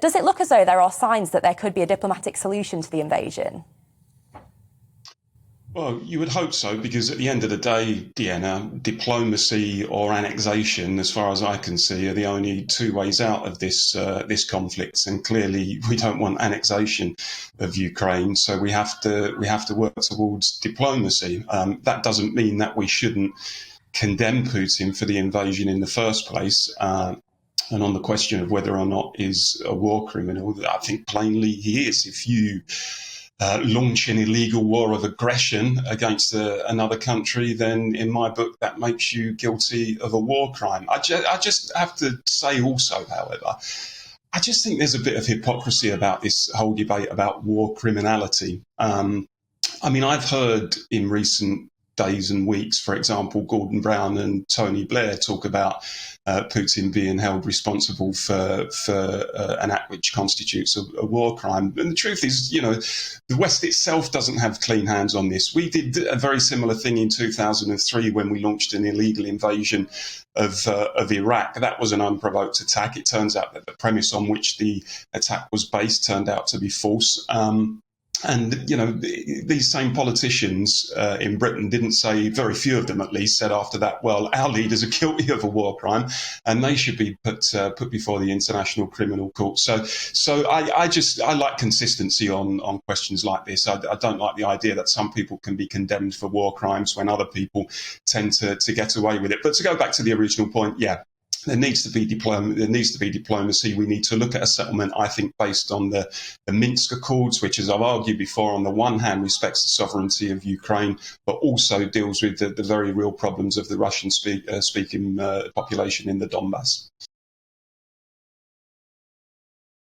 Does it look as though there are signs that there could be a diplomatic solution to the invasion? Well, you would hope so, because at the end of the day, Deanna, diplomacy or annexation, as far as I can see, are the only two ways out of this conflict. And clearly, we don't want annexation of Ukraine, so we have to work towards diplomacy. That doesn't mean that we shouldn't condemn Putin for the invasion in the first place. And on the question of whether or not he's a war criminal, I think plainly he is. If you launch an illegal war of aggression against another country, then in my book that makes you guilty of a war crime. I just have to say also, however, I just think there's a bit of hypocrisy about this whole debate about war criminality. I mean, I've heard in recent days and weeks, for example, Gordon Brown and Tony Blair talk about Putin being held responsible for an act which constitutes a war crime. And the truth is, the West itself doesn't have clean hands on this. We did a very similar thing in 2003 when we launched an illegal invasion of Iraq. That was an unprovoked attack. It turns out that the premise on which the attack was based turned out to be false. And, these same politicians in Britain didn't say, very few of them at least, said after that, well, our leaders are guilty of a war crime and they should be put before the International Criminal Court. So I like consistency on questions like this. I don't like the idea that some people can be condemned for war crimes when other people tend to get away with it. But to go back to the original point, there needs to be diplomacy. We need to look at a settlement, I think, based on the Minsk Accords, which, as I've argued before, on the one hand respects the sovereignty of Ukraine, but also deals with the very real problems of the Russian-speaking population in the Donbass.